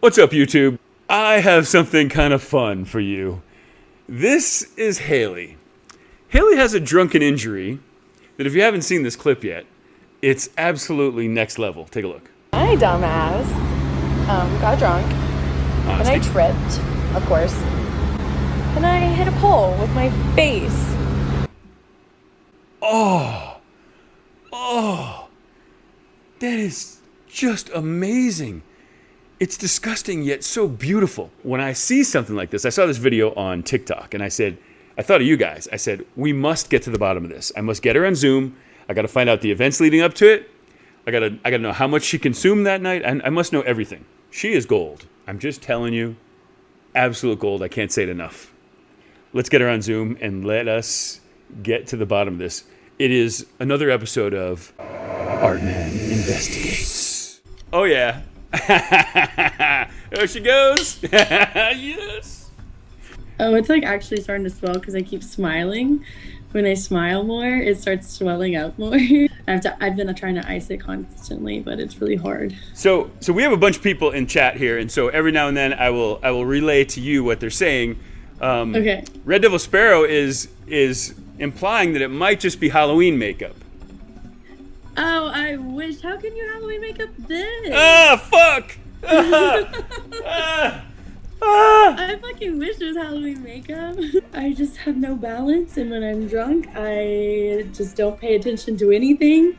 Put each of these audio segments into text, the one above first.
What's up, YouTube? I have something kind of fun for you. This is Haley. Haley has a drunken injury that if you haven't seen this clip yet, it's absolutely next level. Take a look. My dumbass got drunk, and I tripped, of course, and I hit a pole with my face. Oh, that is just amazing. It's disgusting yet so beautiful. When I see something like this, I saw this video on TikTok and I thought of you guys. I said, we must get to the bottom of this. I must get her on Zoom. I got to find out the events leading up to it. I got to know how much she consumed that night. I must know everything. She is gold. I'm just telling you, absolute gold. I can't say it enough. Let's get her on Zoom and let us get to the bottom of this. It is another episode of ArtMann Investigates. Oh yeah. There she goes. Yes. Oh, it's like actually starting to swell because I keep smiling. When I smile more, it starts swelling up more. I've been trying to ice it constantly, but it's really hard. So we have a bunch of people in chat here, and so every now and then I will relay to you what they're saying. Okay. Red Devil Sparrow is implying that it might just be Halloween makeup. Oh, I wish. How can you Halloween makeup this? Ah, fuck! I fucking wish it was Halloween makeup. I just have no balance, and when I'm drunk, I just don't pay attention to anything,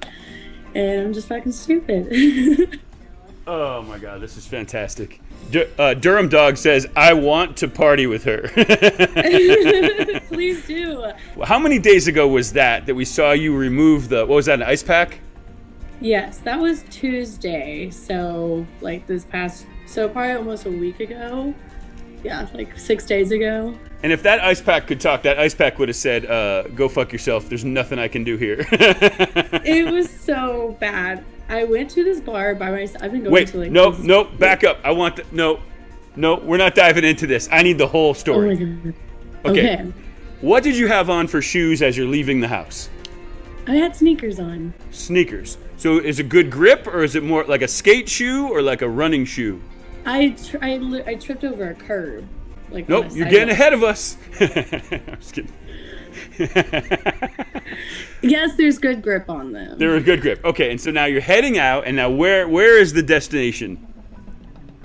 and I'm just fucking stupid. Oh my god, this is fantastic. Durham Dog says, I want to party with her. Please do. How many days ago was that we saw you remove what was that, an ice pack? Yes, that was Tuesday, so like probably almost a week ago. Yeah, like 6 days ago. And if that ice pack could talk, that ice pack would have said, go fuck yourself. There's nothing I can do here. It was so bad. I went to this bar by myself. I've been going to like... No, back up. I want no, we're not diving into this. I need the whole story. Oh my God. Okay. What did you have on for shoes as you're leaving the house? I had sneakers on. Sneakers. So is it good grip, or is it more like a skate shoe or like a running shoe? I tripped over a curb. Like nope, you're getting ahead of us. I'm just kidding. Yes, there's good grip on them. There was good grip. Okay, and so now you're heading out, and now where is the destination?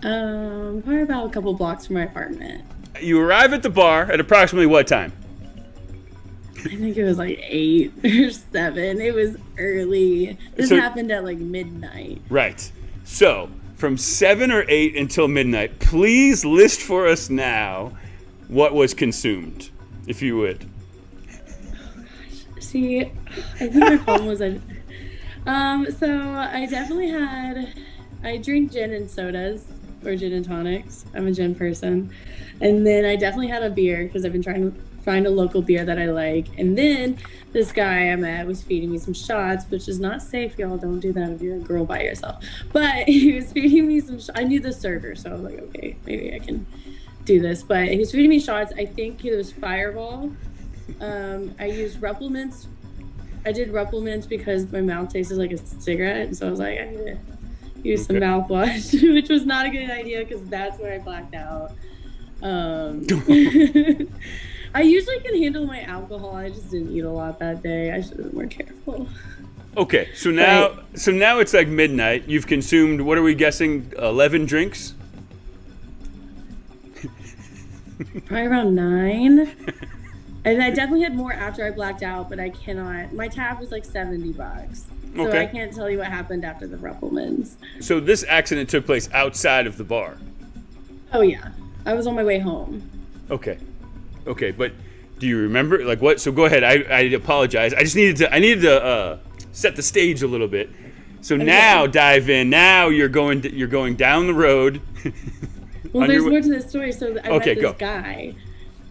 Probably about a couple blocks from my apartment. You arrive at the bar at approximately what time? I think it was like 8 or 7. It was early. This happened at like midnight. Right. So from 7 or 8 until midnight, please list for us now what was consumed, if you would. See, I think my problem was so I definitely I drink gin and sodas or gin and tonics. I'm a gin person. And then I definitely had a beer because I've been trying to find a local beer that I like. And then this guy I met was feeding me some shots, which is not safe, y'all. Don't do that if you're a girl by yourself. But he was feeding me some I knew the server, so I was like, okay, maybe I can do this. But he was feeding me shots. I think it was Fireball. I used Ruppelmans. I did Ruppelmans because my mouth tasted like a cigarette, and so I was like, I need to use some mouthwash, which was not a good idea because that's where I blacked out. I usually can handle my alcohol. I just didn't eat a lot that day. I should have been more careful. Okay, so now it's like midnight. You've consumed, what are we guessing, 11 drinks? Probably around 9. And I definitely had more after I blacked out, but I cannot. My tab was like $70. So okay. I can't tell you what happened after the Ruppelmans. So this accident took place outside of the bar? Oh, yeah. I was on my way home. Okay, but do you remember, like what? So go ahead. I apologize. I needed to set the stage a little bit. So now dive in. Now you're going down the road. Well, there's more to this story. So I met this guy,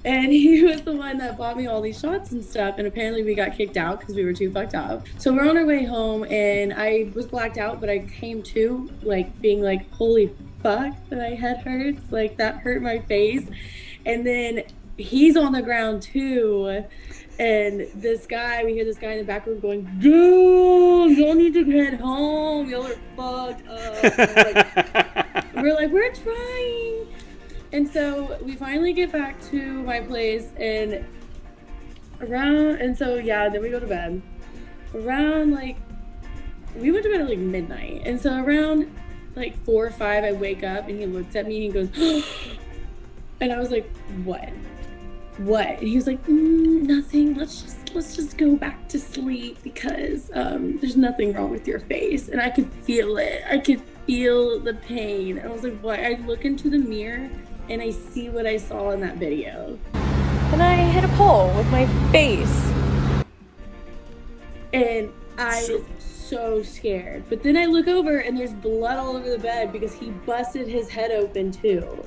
and he was the one that bought me all these shots and stuff. And apparently we got kicked out because we were too fucked up. So we're on our way home, and I was blacked out, but I came to like being like, holy fuck, my head hurts. Like that hurt my face. And then he's on the ground too, and we hear this guy in the back room going, dude, y'all need to head home, y'all are fucked up. We're like, we're trying. And so we finally get back to my place and then we go to bed. Around like, we went to bed at like midnight. And so around like 4 or 5, I wake up and he looks at me and he goes, and I was like, what? And he was like, nothing. Let's just go back to sleep because there's nothing wrong with your face. And I could feel it. I could feel the pain. And I was like, what? I look into the mirror and I see what I saw in that video. And I hit a pole with my face. And I was so scared. But then I look over and there's blood all over the bed because he busted his head open too.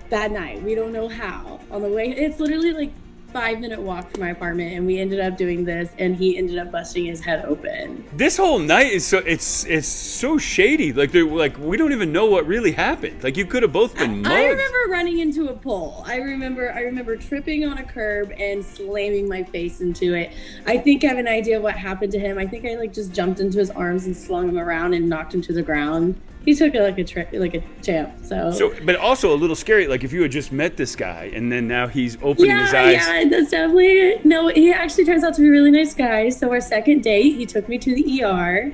That night. We don't know how. On the way, it's literally like 5-minute walk from my apartment, and we ended up doing this, and he ended up busting his head open. This whole night is it's so shady. Like we don't even know what really happened. Like you could have both been mugged. I remember running into a pole. I remember tripping on a curb and slamming my face into it. I think I have an idea of what happened to him. I think I like just jumped into his arms and slung him around and knocked him to the ground. He took it like a champ. So, but also a little scary. Like if you had just met this guy and then now he's opening his eyes. Yeah, that's definitely no. He actually turns out to be a really nice guy. So our second date, he took me to the ER.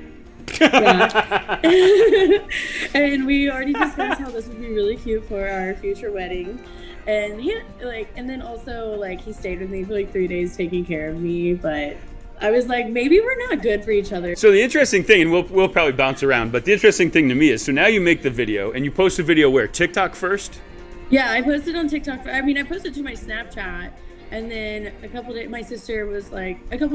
And we already discussed how this would be really cute for our future wedding. And he then also he stayed with me for like 3 days taking care of me, but I was like, maybe we're not good for each other. So the interesting thing, and we'll probably bounce around, but the interesting thing to me is, so now you make the video, and you post the video where? TikTok first? Yeah, I posted on TikTok. I posted to my Snapchat, and then a couple days, my sister was like, you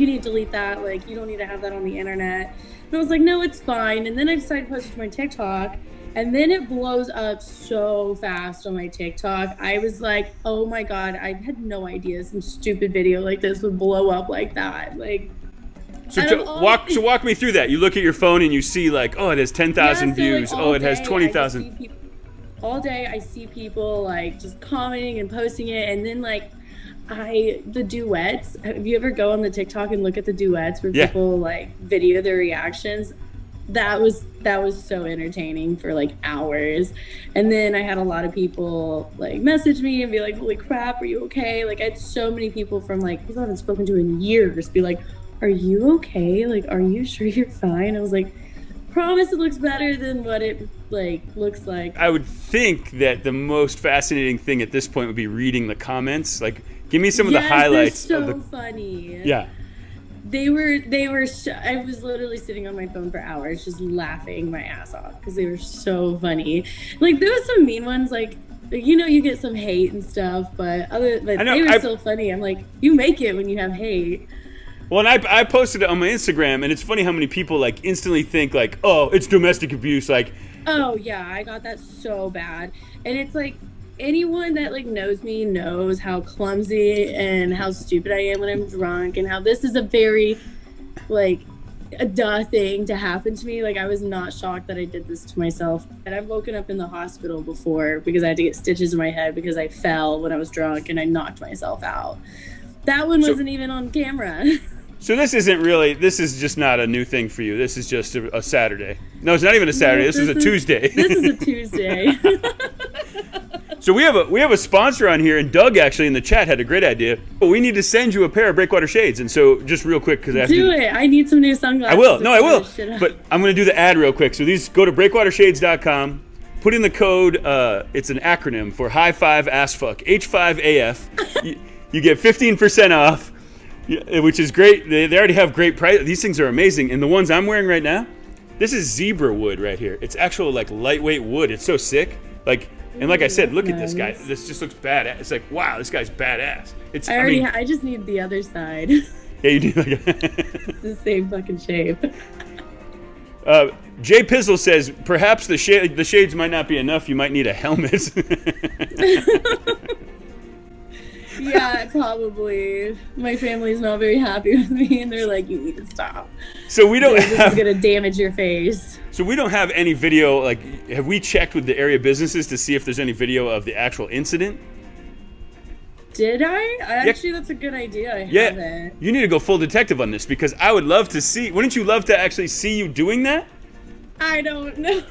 need to delete that. Like, you don't need to have that on the internet. And I was like, no, it's fine. And then I decided to post it to my TikTok. And then it blows up so fast on my TikTok. I was like, oh my God, I had no idea some stupid video like this would blow up like that. Walk me through that. You look at your phone and you see like, oh, it has 10,000 views. Oh, it has 20,000. All day I see people like just commenting and posting it. And then the duets. Have you ever go on the TikTok and look at the duets where people like video their reactions? That was so entertaining for like hours. And then I had a lot of people like message me and be like, holy crap, are you okay? Like I had so many people from like people I haven't spoken to in years be like, are you okay? Like, are you sure you're fine? I was like, promise it looks better than what it looks like. I would think that the most fascinating thing at this point would be reading the comments. Like, give me some of the highlights. They're so funny. Yeah. I was literally sitting on my phone for hours just laughing my ass off because they were so funny. Like there was some mean ones you get some hate and stuff, but they were still funny. I'm like, you make it when you have hate. Well, and I posted it on my Instagram, and it's funny how many people like instantly think like, oh, it's domestic abuse. Like, oh yeah, I got that so bad. And it's like, anyone that knows me knows how clumsy and how stupid I am when I'm drunk, and how this is a very a duh thing to happen to me. Like I was not shocked that I did this to myself. And I've woken up in the hospital before because I had to get stitches in my head because I fell when I was drunk and I knocked myself out. That one wasn't even on camera. So this is just not a new thing for you. This is just a Saturday. No, it's not even a Saturday. This is a Tuesday. This is a Tuesday. So we have a sponsor on here, and Doug actually in the chat had a great idea. We need to send you a pair of Breakwater shades, and so just real quick because I need some new sunglasses. I will. But I'm going to do the ad real quick. So go to breakwatershades.com, put in the code. It's an acronym for High Five Ass Fuck H5AF. you get 15% off, which is great. They already have great price. These things are amazing, and the ones I'm wearing right now, this is zebra wood right here. It's actual lightweight wood. It's so sick. And like I said, look at this guy. This just looks badass. It's like, wow, this guy's badass. I just need the other side. Yeah, you do. It's the same fucking shape. Jay Pizzle says, perhaps the shades might not be enough. You might need a helmet. Yeah, probably. My family's not very happy with me, and they're like, you need to stop. So we don't This is going to damage your face. So we don't have any video, have we checked with the area businesses to see if there's any video of the actual incident? Did I? Actually, that's a good idea. I haven't. You need to go full detective on this, because I would love to see, wouldn't you love to actually see you doing that? I don't know.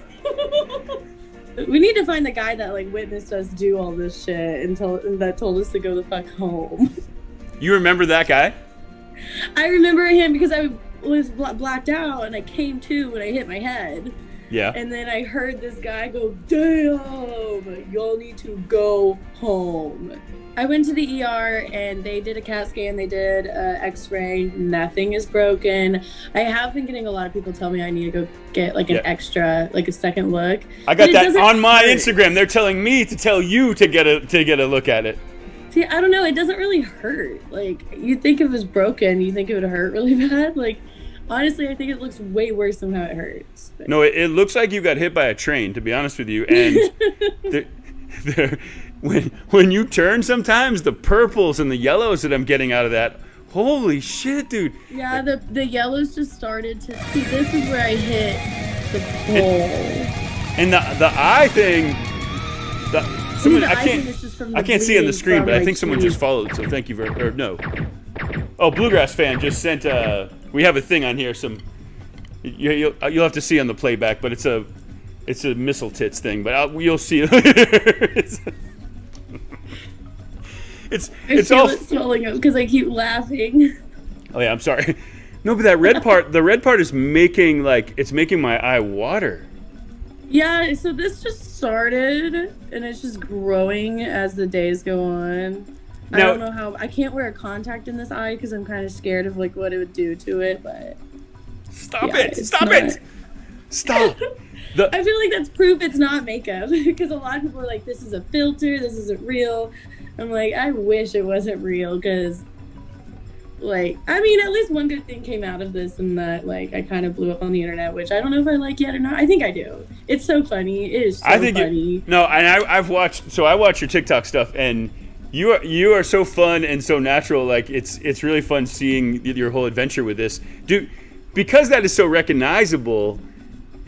We need to find the guy that like witnessed us do all this shit and that told us to go the fuck home. You remember that guy? I remember him because I was blacked out and I came to when I hit my head. Yeah. And then I heard this guy go, "Damn, y'all need to go home." I went to the ER and they did a CAT scan, they did an X-ray, nothing is broken. I have been getting a lot of people tell me I need to go get like an extra, like a second look. I got that on my Instagram. They're telling me to tell you to get a look at it. See, I don't know, it doesn't really hurt. Like, you'd think if it was broken, you think it would hurt really bad. Like, honestly, I think it looks way worse than how it hurts. But. No, it looks like you got hit by a train, to be honest with you. And when you turn sometimes, the purples and the yellows that I'm getting out of that, holy shit, dude. Yeah, the yellows just started to... See, this is where I hit the pole. And the eye thing... I can't see on the screen, but I think someone just followed, so thank you no. Oh, Bluegrass fan just sent, we have a thing on here, you'll have to see on the playback, but it's a missile tits thing, but you'll see it. it's all swelling up because I keep laughing. Oh yeah, I'm sorry. No, but that the red part is making my eye water. Yeah, so this just started, and it's just growing as the days go on. Now, I don't know how... I can't wear a contact in this eye because I'm kind of scared of, like, what it would do to it, but... Stop it! Stop! I feel like that's proof it's not makeup, because a lot of people are like, this is a filter, this isn't real. I'm like, I wish it wasn't real, because... Like, I mean, at least one good thing came out of this, and that, like, I kind of blew up on the internet, which I don't know if I like yet or not. I think I do. It's so funny. It is so funny. I watch your TikTok stuff, and you are so fun and so natural. Like, it's really fun seeing your whole adventure with this. Because that is so recognizable,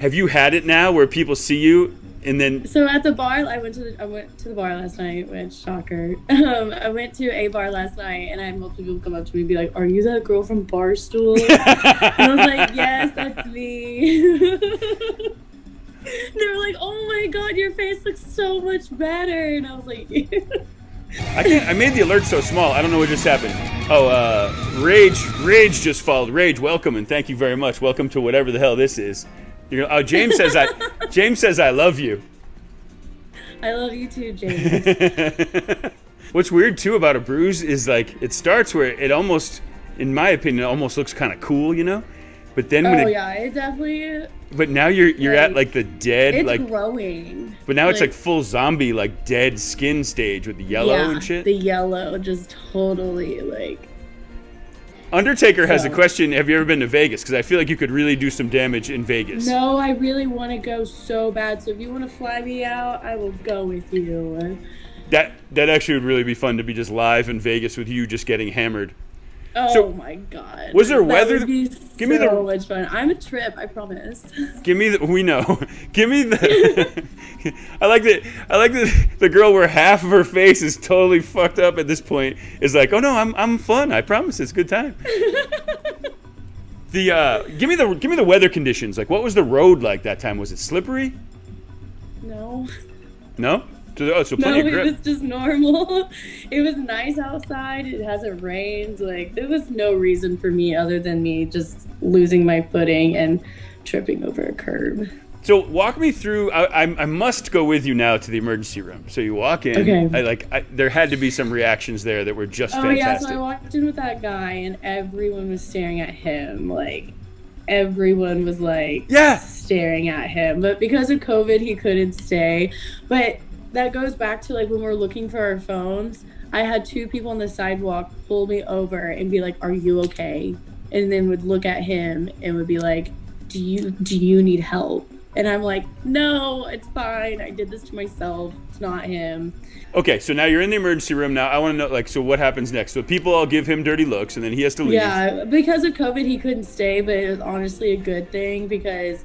have you had it now where people see you? And then, so at the bar, I went to the bar last night, which, shocker. I went to a bar last night, and I had multiple people come up to me and be like, "Are you that girl from Barstool?" And I was like, "Yes, that's me." They were like, "Oh my god, your face looks so much better," and I was like, I made the alert so small. I don't know what just happened. Oh, Rage just followed. Rage, welcome and thank you very much. Welcome to whatever the hell this is. James says I love you. I love you too, James. What's weird too about a bruise is like it starts where it almost, in my opinion, it almost looks kind of cool, you know. But then it definitely. But now you're at like the dead, it's like growing. But now it's like full zombie, like dead skin stage with the yellow and shit. The yellow just totally like. Undertaker has a question. Have you ever been to Vegas? Because I feel like you could really do some damage in Vegas. No, I really want to go so bad. So if you want to fly me out, I will go with you. That actually would really be fun to be just live in Vegas with you just getting hammered. Oh my god! Was there weather? Give me so much fun. I'm a trip, I promise. We know. Give me the. I like the girl where half of her face is totally fucked up at this point is like, oh no, I'm fun. I promise, it's a good time. Give me the weather conditions. Like, what was the road like that time? Was it slippery? No. No. So plenty of grip. It was just normal. It was nice outside. It hasn't rained. Like, there was no reason for me other than me just losing my footing and tripping over a curb. So walk me through. I must go with you now to the emergency room. So you walk in. Okay. There had to be some reactions there that were just fantastic. Yeah. So I walked in with that guy, and everyone was staring at him. Like, everyone was like, staring at him. But because of COVID, he couldn't stay. But that goes back to like when we're looking for our phones. I had two people on the sidewalk pull me over and be like, "Are you okay?" And then would look at him and would be like, do you need help?" And I'm like, "No, it's fine. I did this to myself. It's not him." Okay, so now you're in the emergency room. Now I want to know, like, so what happens next? So people all give him dirty looks, and then he has to leave. Yeah, because of COVID, he couldn't stay, but it was honestly a good thing because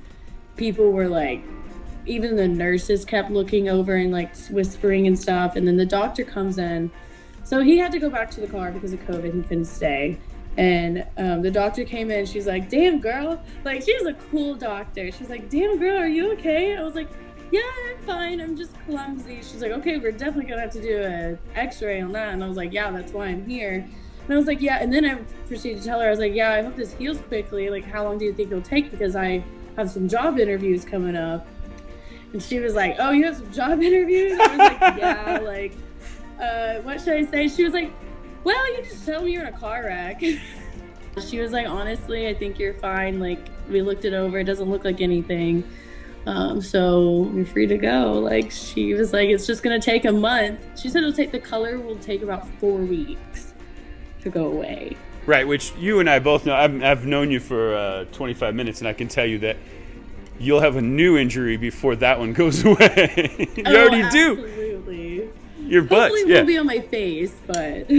people were like, even the nurses kept looking over and like whispering and stuff. And then the doctor comes in. So he had to go back to the car because of COVID. He couldn't stay. And the doctor came in. She's like, damn, girl. Like, she was a cool doctor. She's like, damn, girl, are you okay? I was like, yeah, I'm fine. I'm just clumsy. She's like, okay, we're definitely going to have to do an x-ray on that. And I was like, yeah, that's why I'm here. And I was like, yeah. And then I proceeded to tell her, I was like, yeah, I hope this heals quickly. Like, how long do you think it'll take? Because I have some job interviews coming up. And she was like, oh, you have some job interviews? I was like, yeah, like, what should I say? She was like, well, you just tell me you're in a car wreck. She was like, honestly, I think you're fine. Like, we looked it over. It doesn't look like anything. So you're free to go. Like, she was like, it's just going to take a month. She said the color will take about 4 weeks to go away. Right, which you and I both know. I've known you for 25 minutes, and I can tell you that you'll have a new injury before that one goes away. You already absolutely. do. Your butt. Hopefully it won't be on my face, but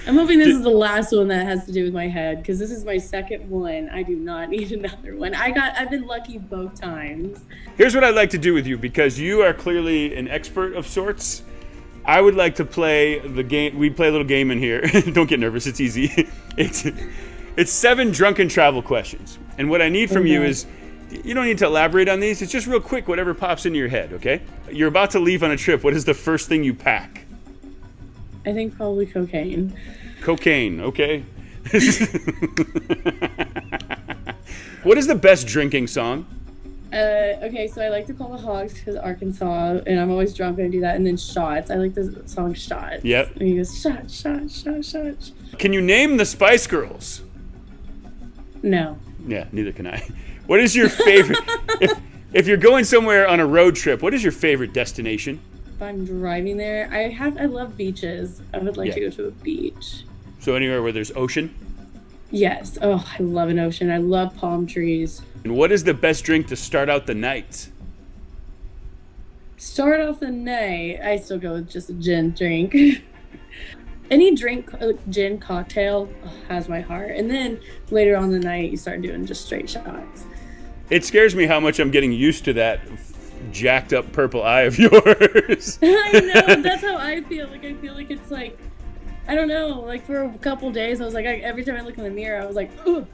I'm hoping this is the last one that has to do with my head, because this is my second one. I do not need another one. I've been lucky both times. Here's what I'd like to do with you, because you are clearly an expert of sorts. I would like to play the game. We play a little game in here. Don't get nervous. It's easy. It's 7 drunken travel questions. And what I need from you is, you don't need to elaborate on these. It's just real quick, whatever pops into your head, okay? You're about to leave on a trip. What is the first thing you pack? I think probably cocaine. Cocaine, okay. What is the best drinking song? Okay, so I like to call the Hogs because Arkansas, and I'm always drunk when I do that. And then Shots. I like the song Shots. Yep. And he goes, shot, shot, shot, shot. Can you name the Spice Girls? No. Yeah, neither can I. What is your favorite? if you're going somewhere on a road trip, what is your favorite destination? If I'm driving there, I love beaches. I would like to go to a beach. So anywhere where there's ocean? Yes. Oh, I love an ocean. I love palm trees. And what is the best drink to start out the night? Start off the night, I still go with just a gin drink. Any drink, gin cocktail has my heart. And then later on the night, you start doing just straight shots. It scares me how much I'm getting used to that jacked up purple eye of yours. I know, that's how I feel. Like, I feel like it's like, I don't know, like for a couple days, I was like, every time I look in the mirror, I was like, ugh.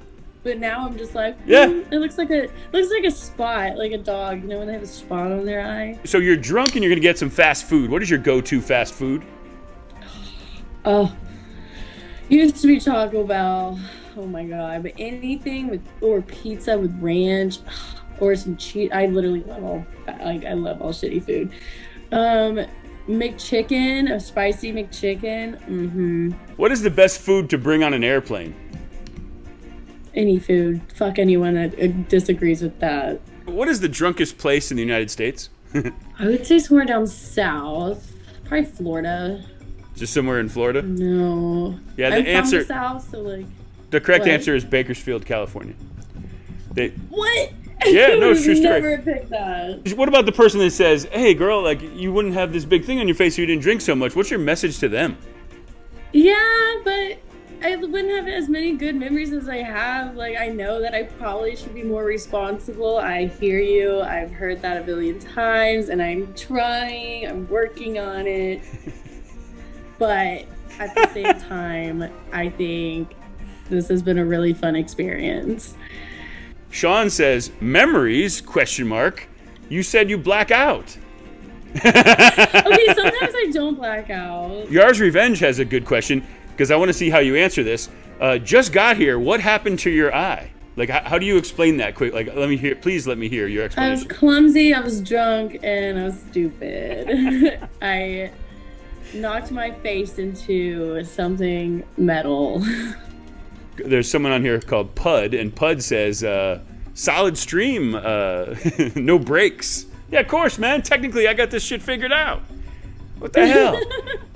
But now I'm just like, it looks like a spot, like a dog, you know, when they have a spot on their eye. So you're drunk and you're gonna get some fast food. What is your go-to fast food? Oh, used to be Taco Bell. Oh my god! But anything or pizza with ranch, or some cheese. I literally love I love all shitty food. McChicken, a spicy McChicken. Mm-hmm. What is the best food to bring on an airplane? Any food. Fuck anyone that disagrees with that. What is the drunkest place in the United States? I would say somewhere down south. Probably Florida. Just somewhere in Florida? No. Yeah, I'm from the south, so like. The correct answer is Bakersfield, California. What? Yeah, no, it's true story. Never picked that. What about the person that says, "Hey, girl, like you wouldn't have this big thing on your face if you didn't drink so much"? What's your message to them? Yeah, but I wouldn't have as many good memories as I have. Like, I know that I probably should be more responsible. I hear you. I've heard that a billion times, and I'm trying. I'm working on it. But at the same time, I think this has been a really fun experience. Sean says, memories, ? You said you black out. Okay, sometimes I don't black out. Yar's Revenge has a good question, because I want to see how you answer this. Just got here. What happened to your eye? Like, how do you explain that quick? Like, please let me hear your explanation. I was clumsy, I was drunk, and I was stupid. I knocked my face into something metal. There's someone on here called Pud, and Pud says, solid stream, no breaks. Yeah, of course, man. Technically, I got this shit figured out. What the hell?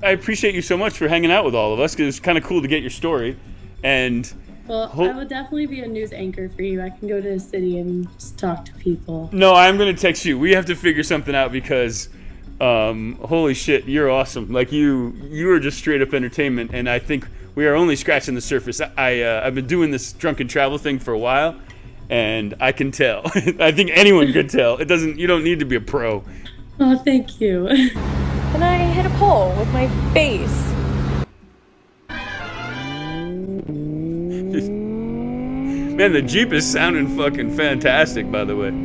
I appreciate you so much for hanging out with all of us, because it's kind of cool to get your story. And well, I would definitely be a news anchor for you. I can go to the city and just talk to people. No, I'm going to text you. We have to figure something out, because holy shit, you're awesome. Like, you are just straight up entertainment, and I think we are only scratching the surface. I've been doing this drunken travel thing for a while, and I can tell. I think anyone could tell. You don't need to be a pro. Oh, thank you. And I hit a pole with my face. Man, the Jeep is sounding fucking fantastic, by the way.